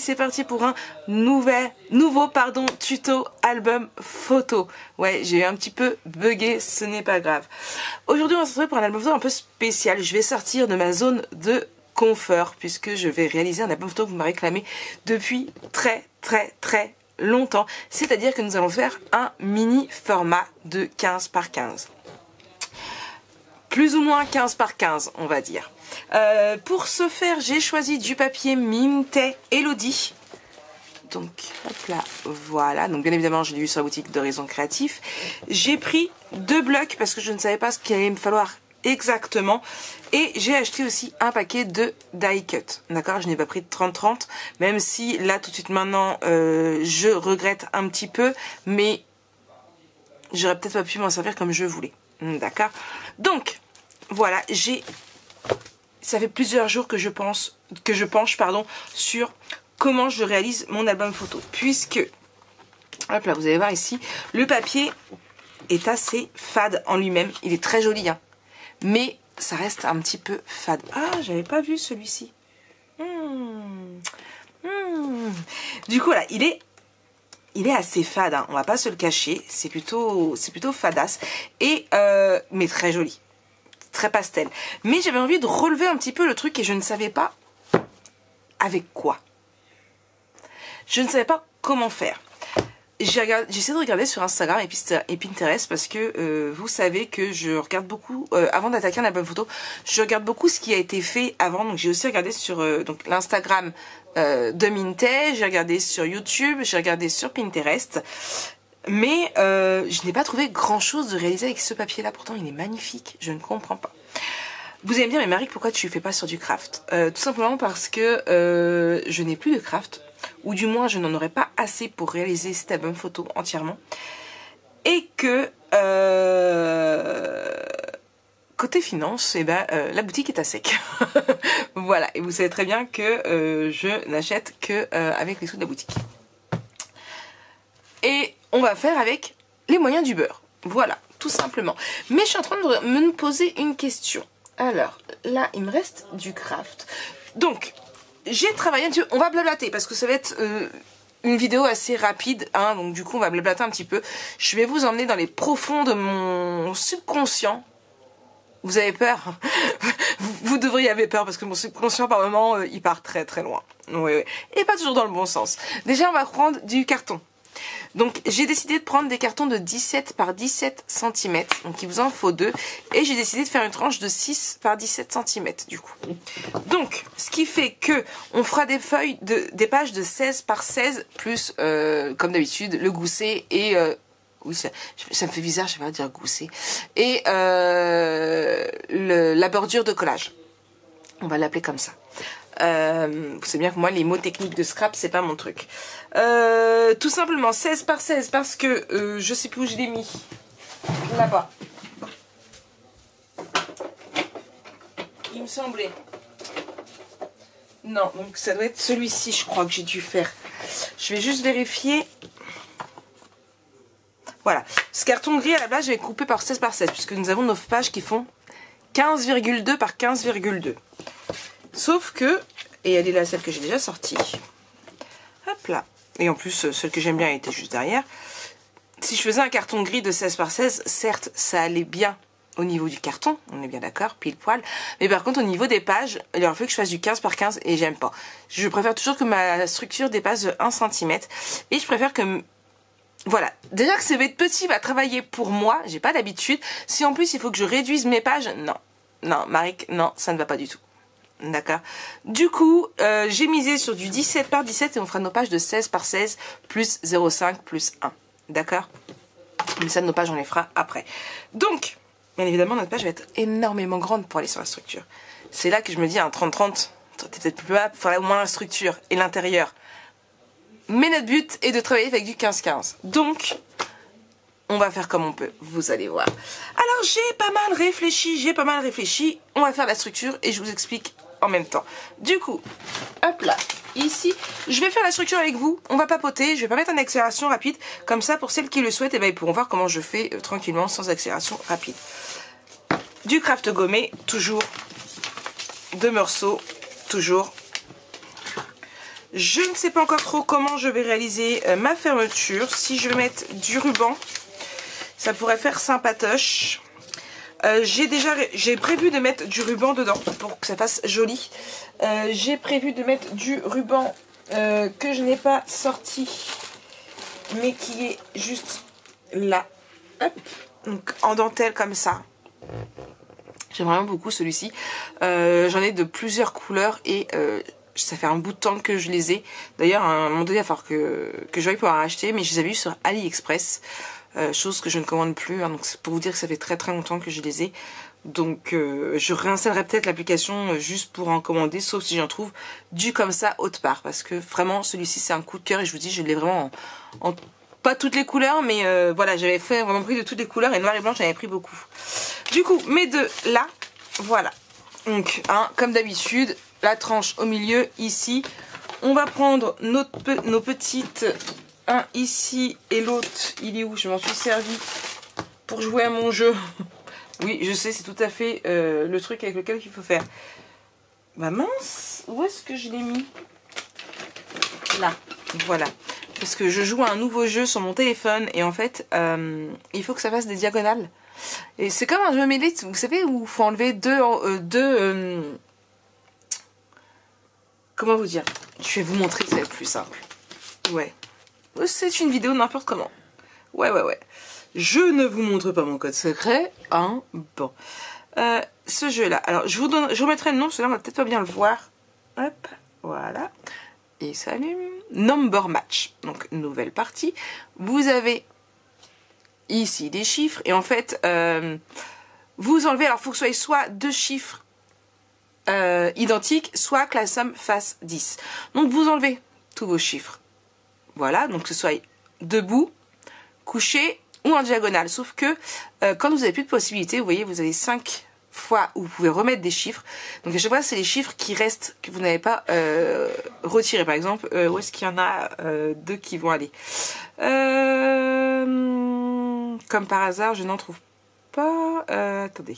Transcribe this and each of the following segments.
c'est parti pour un nouveau tuto album photo. Ouais, j'ai un petit peu bugué, ce n'est pas grave. Aujourd'hui, on va se retrouver pour un album photo un peu spécial. Je vais sortir de ma zone de confort puisque je vais réaliser un album photo que vous m'avez réclamé depuis très longtemps. C'est-à-dire que nous allons faire un mini format de 15 par 15. Plus ou moins 15 par 15, on va dire. Pour ce faire, j'ai choisi du papier Minté Elodie. Donc, hop là, voilà. Donc, bien évidemment, je l'ai vu sur la boutique d'Horizon Créatif. J'ai pris 2 blocs parce que je ne savais pas ce qu'il allait me falloir exactement. Et j'ai acheté aussi un paquet de die cut. D'accord, je n'ai pas pris de 30-30. Même si, là, tout de suite maintenant, je regrette un petit peu. Mais j'aurais peut-être pas pu m'en servir comme je voulais. D'accord. Donc, voilà, ça fait plusieurs jours que je penche sur comment je réalise mon album photo. Puisque, hop là, vous allez voir ici, le papier est assez fade en lui-même. Il est très joli, hein, mais ça reste un petit peu fade. Ah, j'avais pas vu celui-ci. Du coup, là, il est assez fade, hein, on va pas se le cacher. C'est plutôt fadasse. Et, mais très joli. Très pastel. Mais j'avais envie de relever un petit peu le truc et je ne savais pas avec quoi. Je ne savais pas comment faire. J'ai essayé de regarder sur Instagram et Pinterest parce que vous savez que je regarde beaucoup, avant d'attaquer un album photo, je regarde beaucoup ce qui a été fait avant. Donc j'ai aussi regardé sur l'Instagram de Minté, j'ai regardé sur YouTube, j'ai regardé sur Pinterest. Mais je n'ai pas trouvé grand chose de réalisé avec ce papier là, pourtant il est magnifique, je ne comprends pas. Vous allez me dire, mais Marie, pourquoi tu ne fais pas sur du craft? Tout simplement parce que je n'ai plus de craft, ou du moins je n'en aurais pas assez pour réaliser cet album photo entièrement. Et que côté finance, eh ben, la boutique est à sec. Voilà, et vous savez très bien que je n'achète que avec les sous de la boutique. Et on va faire avec les moyens du beurre. Voilà, tout simplement. Mais je suis en train de me poser une question. Alors, là, il me reste du craft. Donc, j'ai travaillé un petit peu. On va blablater parce que ça va être une vidéo assez rapide. Hein, donc, du coup, on va blablater un petit peu. Je vais vous emmener dans les profonds de mon subconscient. Vous avez peur? Vous devriez avoir peur parce que mon subconscient, par moment, il part très loin. Oui. Et pas toujours dans le bon sens. Déjà, on va prendre du carton. Donc j'ai décidé de prendre des cartons de 17 par 17 cm, donc il vous en faut 2, et j'ai décidé de faire une tranche de 6 par 17 cm du coup. Donc ce qui fait que on fera des feuilles, des pages de 16 par 16, plus comme d'habitude le gousset et... oui, ça me fait bizarre, je vais pas dire gousset. Et la bordure de collage. On va l'appeler comme ça. Vous savez bien que moi les mots techniques de scrap c'est pas mon truc. Tout simplement 16 par 16 parce que je sais plus où je l'ai mis. Là-bas. Il me semblait. Non, donc ça doit être celui-ci je crois que j'ai dû faire. Je vais juste vérifier. Voilà. Ce carton gris à la base je vais couper par 16 par 16 puisque nous avons nos pages qui font 15,2 par 15,2. Sauf que, et elle est là, celle que j'ai déjà sortie. Hop là. Et en plus, celle que j'aime bien, elle était juste derrière. Si je faisais un carton gris de 16 par 16, certes, ça allait bien au niveau du carton. On est bien d'accord, pile poil. Mais par contre, au niveau des pages, il aurait fallu que je fasse du 15 par 15 et j'aime pas. Je préfère toujours que ma structure dépasse de 1 cm. Et je préfère que... Voilà. Déjà que ce va être petit, va travailler pour moi. J'ai pas d'habitude. Si en plus, il faut que je réduise mes pages, non. Non, Marie, non, ça ne va pas du tout. D'accord. Du coup, j'ai misé sur du 17 par 17 et on fera nos pages de 16 par 16 plus 0,5 plus 1. D'accord. Mais ça, nos pages, on les fera après. Donc, bien évidemment, notre page va être énormément grande pour aller sur la structure. C'est là que je me dis, un 30-30, t'es peut-être plus bas, il faudrait au moins la structure et l'intérieur. Mais notre but est de travailler avec du 15-15. Donc... on va faire comme on peut, vous allez voir. Alors j'ai pas mal réfléchi, on va faire la structure et je vous explique en même temps. Du coup, hop là, ici, je vais faire la structure avec vous, on va papoter, je vais pas mettre en accélération rapide, comme ça pour celles qui le souhaitent, eh ben, ils pourront voir comment je fais tranquillement sans accélération rapide. Du craft gommé, toujours, 2 morceaux, toujours. Je ne sais pas encore trop comment je vais réaliser ma fermeture. Si je vais mettre du ruban, ça pourrait faire sympatoche. J'ai prévu de mettre du ruban dedans pour que ça fasse joli. J'ai prévu de mettre du ruban que je n'ai pas sorti, mais qui est juste là. Hop. Donc en dentelle comme ça. J'aime vraiment beaucoup celui-ci. J'en ai de plusieurs couleurs et ça fait un bout de temps que je les ai. D'ailleurs, à un moment donné, il va falloir que j'aille pouvoir acheter, mais je les avais vus sur AliExpress. Chose que je ne commande plus, hein, donc c'est pour vous dire que ça fait très très longtemps que je les ai. Donc je réinstallerai peut-être l'application juste pour en commander, sauf si j'en trouve du comme ça autre part. Parce que vraiment celui-ci c'est un coup de cœur et je vous dis je l'ai vraiment en pas toutes les couleurs, mais voilà, j'avais vraiment pris de toutes les couleurs et noir et blanc j'en avais pris beaucoup. Du coup mes deux là, voilà. Donc hein, comme d'habitude, la tranche au milieu ici. On va prendre nos petites... Un ici et l'autre, il est où? Je m'en suis servi pour jouer à mon jeu. Oui, je sais, c'est tout à fait le truc avec lequel il faut faire. Bah mince, où est-ce que je l'ai mis? Là, voilà. Parce que je joue à un nouveau jeu sur mon téléphone et en fait, il faut que ça fasse des diagonales. Et c'est comme un jeu mêlé, vous savez, où il faut enlever comment vous dire? Je vais vous montrer, ça va être plus simple. Ouais. C'est une vidéo n'importe comment. Ouais. Je ne vous montre pas mon code secret. Hein, bon. Ce jeu-là. Alors, je vous remettrai le nom, parce que là, on va peut-être pas bien le voir. Hop, voilà. Et ça allume. Number Match. Donc, nouvelle partie. Vous avez ici des chiffres. Et en fait, vous enlevez... Alors, il faut que ce soit soit deux chiffres identiques, soit que la somme fasse 10. Donc, vous enlevez tous vos chiffres. Voilà, donc que ce soit debout, couché ou en diagonale. Sauf que quand vous n'avez plus de possibilités, vous voyez, vous avez 5 fois où vous pouvez remettre des chiffres. Donc à chaque fois, c'est les chiffres qui restent, que vous n'avez pas retirés. Par exemple, où est-ce qu'il y en a deux qui vont aller comme par hasard, je n'en trouve pas. Attendez.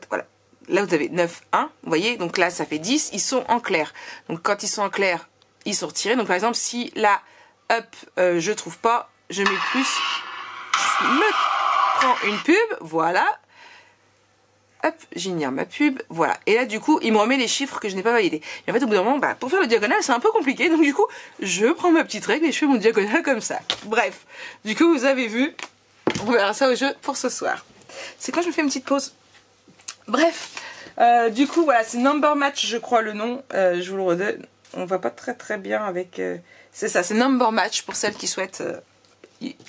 Voilà. Là, vous avez 9, 1, vous voyez, donc là, ça fait 10, ils sont en clair. Donc, quand ils sont en clair, ils sont retirés. Donc, par exemple, si là, hop, je trouve pas, je mets plus, je me prends une pub, voilà. Hop, j'ignore ma pub, voilà. Et là, du coup, il me remet les chiffres que je n'ai pas validés. Et en fait, au bout d'un moment, bah, pour faire le diagonal, c'est un peu compliqué. Donc, du coup, je prends ma petite règle et je fais mon diagonal comme ça. Bref, du coup, vous avez vu, on verra ça au jeu pour ce soir. C'est quand je me fais une petite pause. Bref, du coup voilà, c'est Number Match je crois le nom, je vous le redonne, on va pas très bien avec... c'est ça, c'est Number Match pour celles qui souhaitent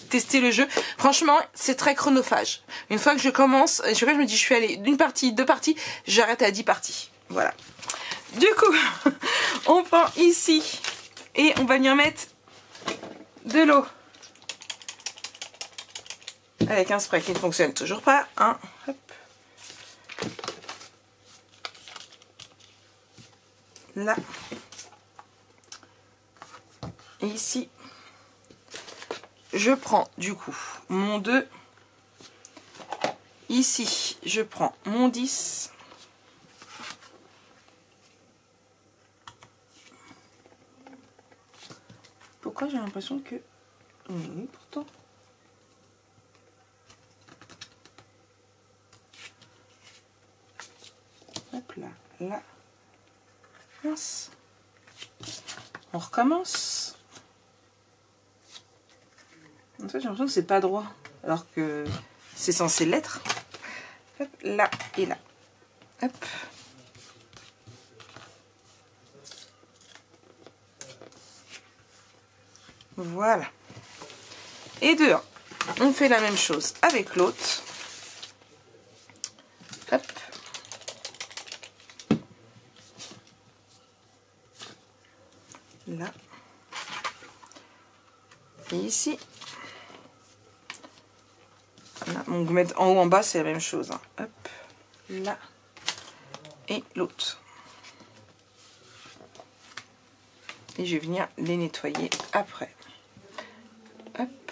tester le jeu. Franchement, c'est très chronophage. Une fois que je commence, je me dis je suis allée d'une partie, deux parties, j'arrête à 10 parties. Voilà. Du coup, on prend ici et on va venir mettre de l'eau. Avec un spray qui ne fonctionne toujours pas. Hein. Hop. Là et ici je prends du coup mon 2, ici je prends mon 10, pourquoi j'ai l'impression que oui pourtant hop là mince. On recommence. En fait, j'ai l'impression que c'est pas droit, alors que c'est censé l'être. Hop, là et là. Hop. Voilà. Et de 1, on fait la même chose avec l'autre. Hop. Là et ici là, donc vous mettez en haut en bas c'est la même chose hein. Hop là et l'autre et je vais venir les nettoyer après. Hop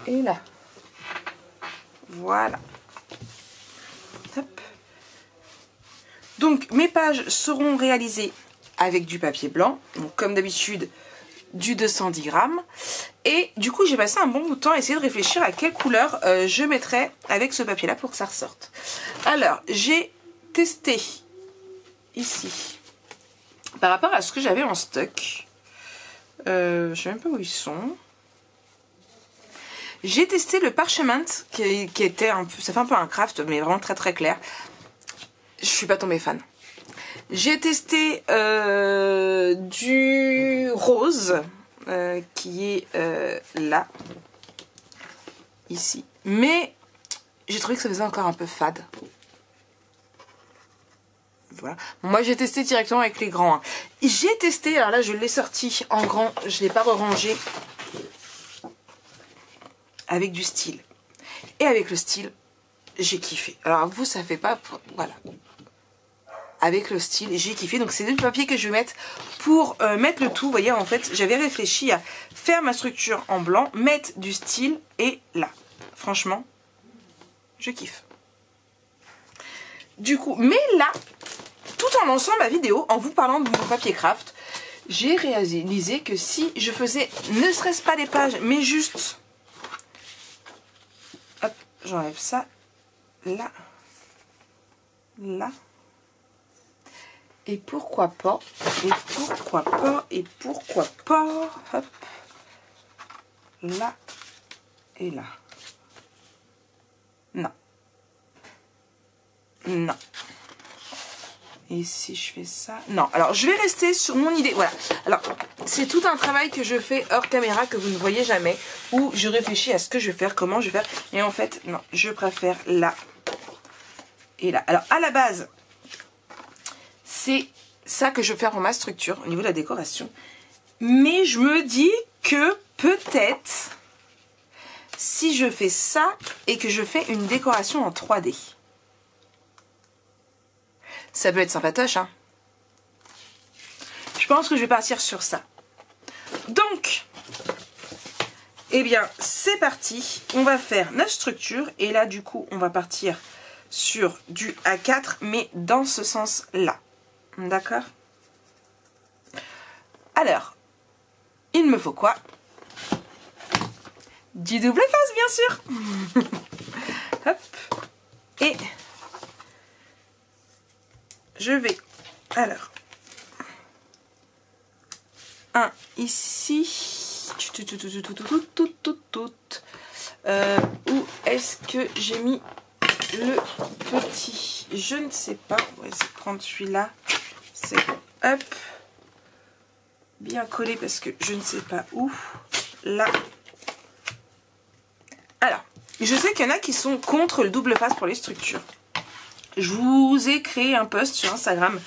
et là voilà. Hop Donc mes pages seront réalisées avec du papier blanc, donc comme d'habitude du 210 grammes. Et du coup j'ai passé un bon bout de temps à essayer de réfléchir à quelle couleur je mettrais avec ce papier là pour que ça ressorte. Alors j'ai testé ici par rapport à ce que j'avais en stock. Je sais même pas où ils sont. J'ai testé le Parchment qui était un peu, ça fait un peu un craft mais vraiment très très clair. Je suis pas tombée fan. J'ai testé du rose qui est là, ici. Mais j'ai trouvé que ça faisait encore un peu fade. Voilà. Moi j'ai testé directement avec les grands. Hein. J'ai testé, alors là je l'ai sorti en grand, je ne l'ai pas rangé avec du style. Et avec le style, j'ai kiffé. Alors vous ça fait pas... Voilà. Avec le style, j'ai kiffé. Donc c'est du papier que je vais mettre pour mettre le tout. Vous voyez en fait j'avais réfléchi à faire ma structure en blanc, mettre du style et là. Franchement, je kiffe. Du coup, mais là, tout en lançant ma vidéo, en vous parlant de mon papier craft, j'ai réalisé que si je faisais, ne serait-ce pas les pages, mais juste... Hop, j'enlève ça. Là. Là. Et pourquoi pas, et pourquoi pas, et pourquoi pas, hop, là et là. Non. Non. Et si je fais ça... Non, alors je vais rester sur mon idée. Voilà. Alors, c'est tout un travail que je fais hors caméra que vous ne voyez jamais. Où je réfléchis à ce que je vais faire, comment je vais faire. Et en fait, non, je préfère là et là. Alors, à la base, c'est ça que je vais faire pour ma structure, au niveau de la décoration. Mais je me dis que peut-être, si je fais ça et que je fais une décoration en 3D... Ça peut être sympatoche, hein. Je pense que je vais partir sur ça. Donc, eh bien, c'est parti. On va faire notre structure. Et là, du coup, on va partir sur du A4, mais dans ce sens-là. D'accord? Alors, il me faut quoi? Du double face, bien sûr. Hop. Et... je vais, alors, un ici, où est-ce que j'ai mis le petit? Je ne sais pas, on va essayer de prendre celui-là, c'est hop, bien collé parce que je ne sais pas où, là. Alors, je sais qu'il y en a qui sont contre le double face pour les structures. Je vous ai créé un post sur Instagram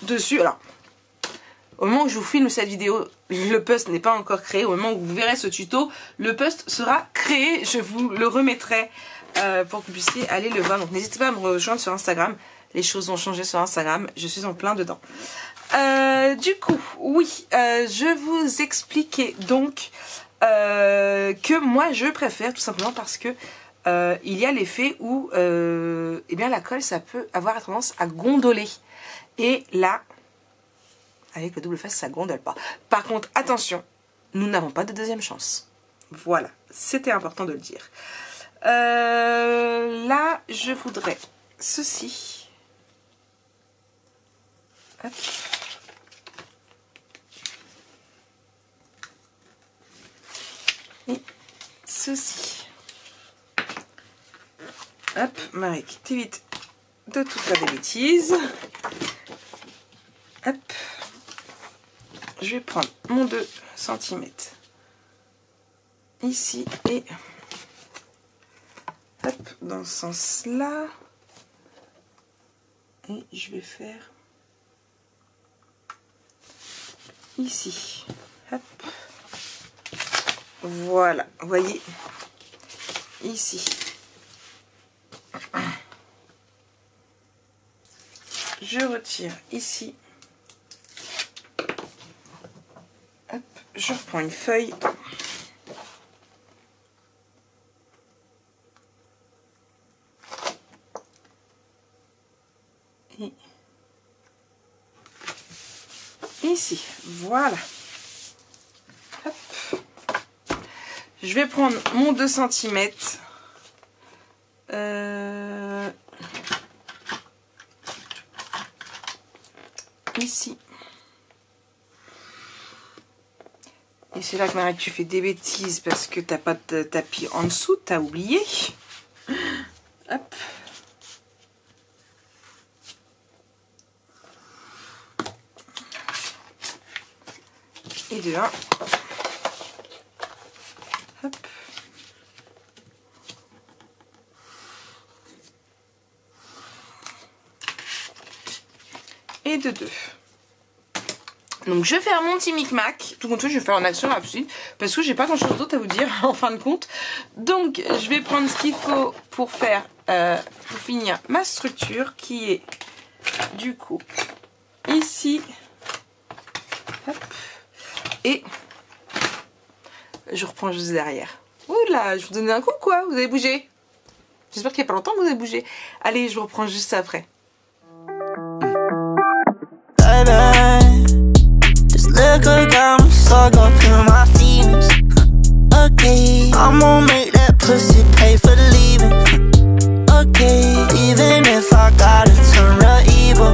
dessus. Alors, au moment où je vous filme cette vidéo, le post n'est pas encore créé. Au moment où vous verrez ce tuto, le post sera créé. Je vous le remettrai pour que vous puissiez aller le voir. Donc, n'hésitez pas à me rejoindre sur Instagram. Les choses ont changé sur Instagram. Je suis en plein dedans. Du coup, oui, je vous expliquais donc que moi, je préfère tout simplement parce que il y a l'effet où eh bien, la colle, ça peut avoir tendance à gondoler. Et là, avec le double face, ça gondole pas. Par contre, attention, nous n'avons pas de deuxième chance. Voilà, c'était important de le dire. Là, je voudrais ceci. Hop. Et ceci. Hop, Marie, t'évites de tout faire des bêtises. Hop. Je vais prendre mon 2 cm ici et hop, dans ce sens-là. Et je vais faire ici. Hop. Voilà, vous voyez, ici. Je retire ici. Hop, je reprends une feuille. ici. Voilà. Hop. Je vais prendre mon 2 cm. Ici. Et c'est là que Marie, tu fais des bêtises parce que t'as pas de tapis en dessous, t'as oublié. Hop. Et de 1. Hop. Et de 2. Donc je vais faire mon petit micmac. Tout compte fait, je vais faire en action rapide parce que j'ai pas grand chose d'autre à vous dire en fin de compte. Donc je vais prendre ce qu'il faut pour faire, pour finir ma structure qui est du coup ici. Hop. Et je reprends juste derrière. Oula, je vous donnais un coup quoi, vous avez bougé. J'espère qu'il n'y a pas longtemps que vous avez bougé. Allez, je vous reprends juste après. Liquor got me stuck up in my feelings. Okay, I'm gonna make that pussy pay for leaving. Okay, even if I gotta turn real evil,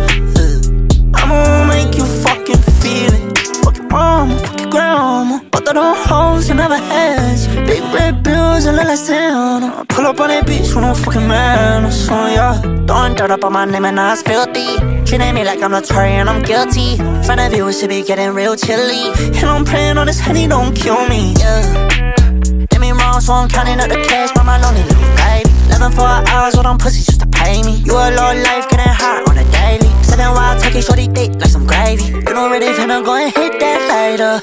I'm gonna make you fucking feel it. Fuck your mama, fuck your grandma, both of them hoes you never had. Big red bills and little Santa. Pull up on that bitch with no fucking manners. So yeah, throwing dirt up on my name and now it's filthy. Treating me like I'm notorious and I'm guilty. Front of you, it should be getting real chilly. And I'm praying on this honey don't kill me, yeah. Did me wrong, so I'm counting up the cash by my lonely little baby. 11 for hours, all them pussies just to pay me. You a low life, getting hot on a daily. 7 wild turkey, shorty thick like some gravy. You know ready finna go and hit that later.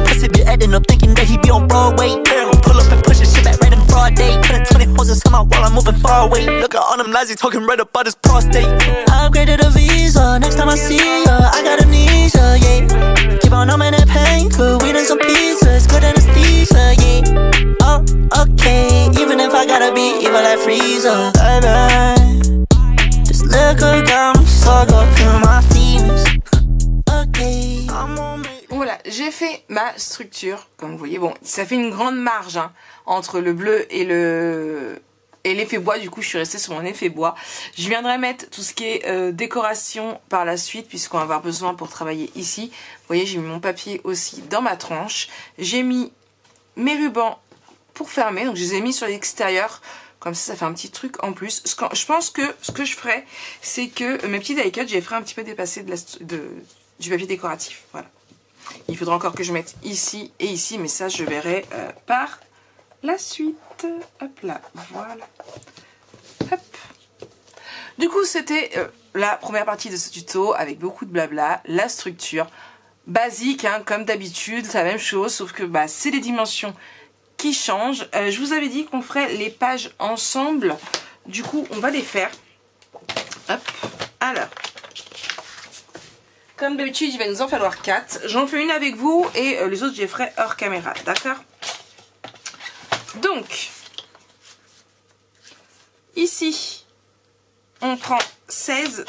Pussy be acting up, thinking that he be on Broadway. Girl, pull up and push his shit back right in broad day. Putting 20 hoes in some out while I'm moving far away. Look at all them lies, he talking right about his prostate. I upgraded a visa, next time I see ya, I got amnesia, yeah. Keep on numbing that pain, good weed and some pizza, it's good anesthesia, yeah. Oh, okay, even if I gotta be evil like Freezer, baby. This liquor got me stuck up in my feelings. Okay, I'm gonna make... Voilà, j'ai fait ma structure, comme vous voyez. Bon, ça fait une grande marge hein, entre le bleu et l'effet bois. Du coup, je suis restée sur mon effet bois. Je viendrai mettre tout ce qui est décoration par la suite, puisqu'on va avoir besoin pour travailler ici. Vous voyez, j'ai mis mon papier aussi dans ma tranche. J'ai mis mes rubans pour fermer, donc je les ai mis sur l'extérieur. Comme ça fait un petit truc en plus. Je pense que ce que je ferai, c'est que mes petits die-cut, je les ferai un petit peu dépasser du papier décoratif. Voilà. Il faudra encore que je mette ici et ici, mais ça je verrai par la suite. Hop là, voilà. Hop. Du coup, c'était la première partie de ce tuto avec beaucoup de blabla, la structure basique, hein, comme d'habitude, c'est la même chose, sauf que bah, c'est les dimensions qui changent. Je vous avais dit qu'on ferait les pages ensemble, du coup on va les faire. Hop, alors. Comme d'habitude, il va nous en falloir 4. J'en fais une avec vous et les autres, je les ferai hors caméra. D'accord? Donc, ici, on prend 16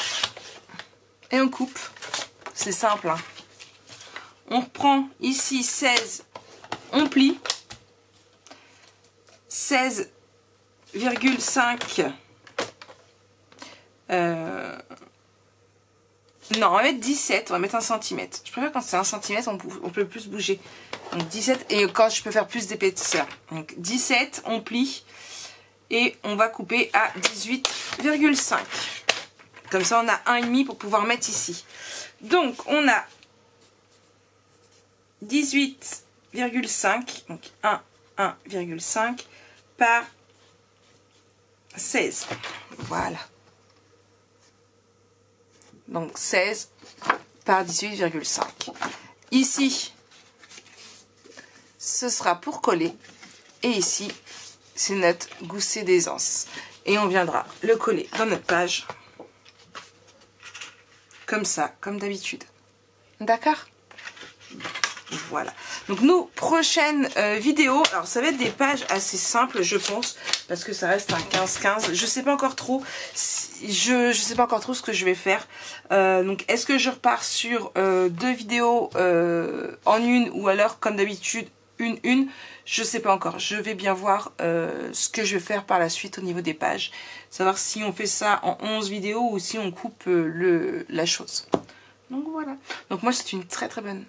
et on coupe. C'est simple. Hein. On reprend ici 16, on plie. 16,5. Non, on va mettre 17, on va mettre 1 cm. Je préfère quand c'est 1 cm, on peut plus bouger. Donc 17, et quand je peux faire plus d'épaisseur. Donc 17, on plie. Et on va couper à 18,5. Comme ça, on a 1,5 pour pouvoir mettre ici. Donc, on a 18,5. Donc 1,5 par 16. Voilà. Donc 16 par 18,5. Ici, ce sera pour coller. Et ici, c'est notre gousset d'aisance. Et on viendra le coller dans notre page. Comme ça, comme d'habitude. D'accord ? Voilà. Donc nos prochaines vidéos, alors ça va être des pages assez simples je pense, parce que ça reste un 15-15. Je sais pas encore trop. je sais pas encore trop ce que je vais faire. Donc est-ce que je repars sur 2 vidéos en une, ou alors comme d'habitude une, je sais pas encore. Je vais bien voir ce que je vais faire par la suite au niveau des pages. Savoir si on fait ça en 11 vidéos ou si on coupe la chose. Donc voilà. Donc moi c'est une très très bonne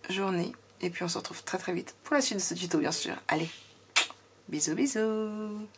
journée. Et puis on se retrouve très très vite pour la suite de ce tuto bien sûr. Allez, bisous bisous.